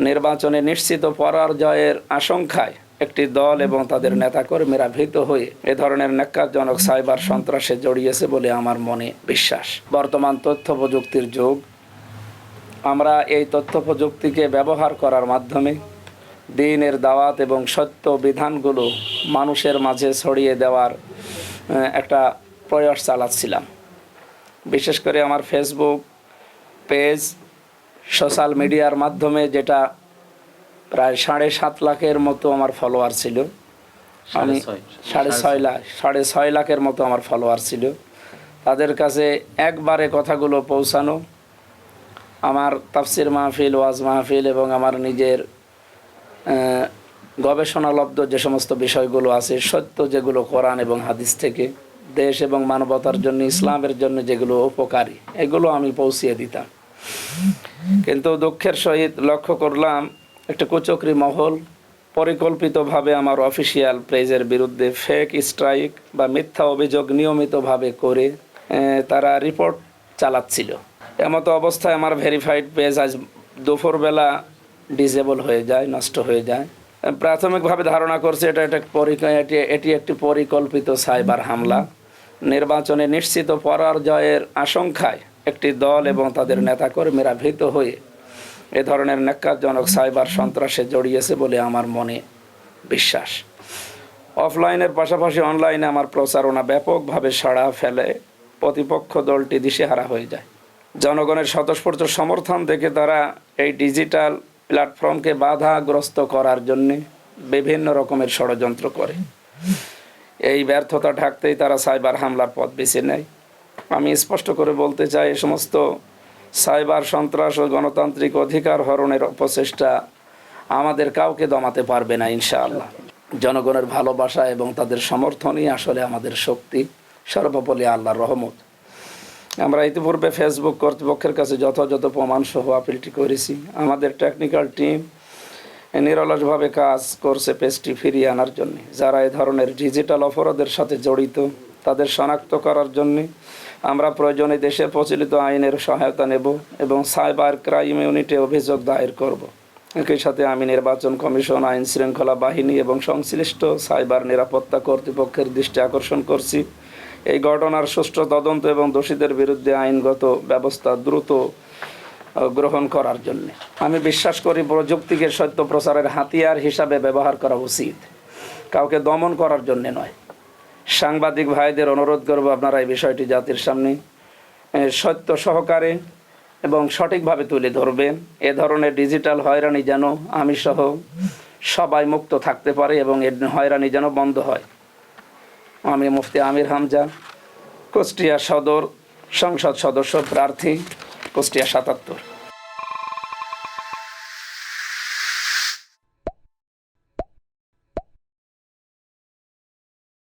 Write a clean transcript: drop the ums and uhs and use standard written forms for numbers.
নির্বাচনে নিশ্চিত পরাজয়ের আশঙ্কায় একটি দল এবং তাদের নেতাকর্মীরা ভীত হয়ে এ ধরনের ন্যাক্কারজনক সাইবার সন্ত্রাসে জড়িয়েছে বলে আমার মনে বিশ্বাস। বর্তমান তথ্য প্রযুক্তির যুগ। আমরা এই তথ্য প্রযুক্তিকে ব্যবহার করার মাধ্যমে দ্বীনের দাওয়াত এবং সত্য বিধানগুলো মানুষের মাঝে ছড়িয়ে দেওয়ার একটা প্রয়াস চালাচ্ছিলাম। বিশেষ করে আমার ফেসবুক পেজ, সোশ্যাল মিডিয়ার মাধ্যমে, যেটা প্রায় 7.5 লাখের মতো আমার ফলোয়ার ছিল। আমি 6.5 লাখের মতো আমার ফলোয়ার ছিল। তাদের কাছে একবারে কথাগুলো পৌঁছানো, আমার তাফসির মাহফিল, ওয়াজ মাহফিল এবং আমার নিজের গবেষণালব্ধ যে সমস্ত বিষয়গুলো আছে, সত্য যেগুলো কোরআন এবং হাদিস থেকে, দেশ এবং মানবতার জন্য, ইসলামের জন্য যেগুলো উপকারী, এগুলো আমি পৌঁছিয়ে দিতাম। কিন্তু দুঃখের সহিত লক্ষ্য করলাম একটা কুচক্রী মহল পরিকল্পিতভাবে আমার অফিসিয়াল পেজের বিরুদ্ধে ফেক স্ট্রাইক বা মিথ্যা অভিযোগ নিয়মিতভাবে করে তারা রিপোর্ট চালাচ্ছিল। এমতো অবস্থায় আমার ভেরিফাইড পেজ আজ দুপুরবেলা ডিসেবল হয়ে যায়, নষ্ট হয়ে যায়। প্রাথমিকভাবে ধারণা করছে এটি একটি পরিকল্পিত সাইবার হামলা। নির্বাচনে নিশ্চিত পরাজয়ের আশঙ্কায় একটি দল এবং তাদের নেতাকর্মীরা ভীত হয়ে এ ধরনের ন্যাক্কারজনক সাইবার সন্ত্রাসে জড়িয়েছে বলে আমার মনে বিশ্বাস। অফলাইনের পাশাপাশি অনলাইনে আমার প্রচারণা ব্যাপকভাবে সাড়া ফেলে প্রতিপক্ষ দলটি দিশেহারা হয়ে যায়। জনগণের স্বতঃস্ফূর্ত সমর্থন দেখে তারা এই ডিজিটাল প্ল্যাটফর্মকে বাধাগ্রস্ত করার জন্যে বিভিন্ন রকমের ষড়যন্ত্র করে। এই ব্যর্থতা ঢাকতেই তারা সাইবার হামলার পথ বেছে নেয়। আমি স্পষ্ট করে বলতে চাই, এ সমস্ত সাইবার সন্ত্রাস ও গণতান্ত্রিক অধিকার হরণের অপচেষ্টা আমাদের কাউকে দমাতে পারবে না ইনশাআল্লাহ। জনগণের ভালোবাসা এবং তাদের সমর্থনই আসলে আমাদের শক্তি, সর্বোপরি আল্লাহর রহমত। আমরা ইতিপূর্বে ফেসবুক কর্তৃপক্ষের কাছে যথাযথ প্রমাণসহ আপিলটি করেছি। আমাদের টেকনিক্যাল টিম নিরলসভাবে কাজ করছে পেজটি ফিরিয়ে আনার জন্য। যারা এ ধরনের ডিজিটাল অপরাধের সাথে জড়িত তাদের শনাক্ত করার জন্য আমরা প্রয়োজনে দেশের প্রচলিত আইনের সহায়তা নেব এবং সাইবার ক্রাইম ইউনিটে অভিযোগ দায়ের করব। একই সাথে আমি নির্বাচন কমিশন, আইন শৃঙ্খলা বাহিনী এবং সংশ্লিষ্ট সাইবার নিরাপত্তা কর্তৃপক্ষের দৃষ্টি আকর্ষণ করছি এই ঘটনার সুষ্ঠু তদন্ত এবং দোষীদের বিরুদ্ধে আইনগত ব্যবস্থা দ্রুত গ্রহণ করার জন্য। আমি বিশ্বাস করি প্রযুক্তিকে সত্য প্রচারের হাতিয়ার হিসাবে ব্যবহার করা উচিত, কাউকে দমন করার জন্য নয়। সাংবাদিক ভাইদের অনুরোধ করব, আপনারা এই বিষয়টি জাতির সামনে সত্য সহকারে এবং সঠিকভাবে তুলে ধরবেন। এ ধরনের ডিজিটাল হয়রানি যেন আমি সহ সবাই মুক্ত থাকতে পারে এবং এর হয়রানি যেন বন্ধ হয়। আমি মুফতি আমির হামজা, কুষ্টিয়া সদর সংসদ সদস্য প্রার্থী, কুষ্টিয়া ৭৭।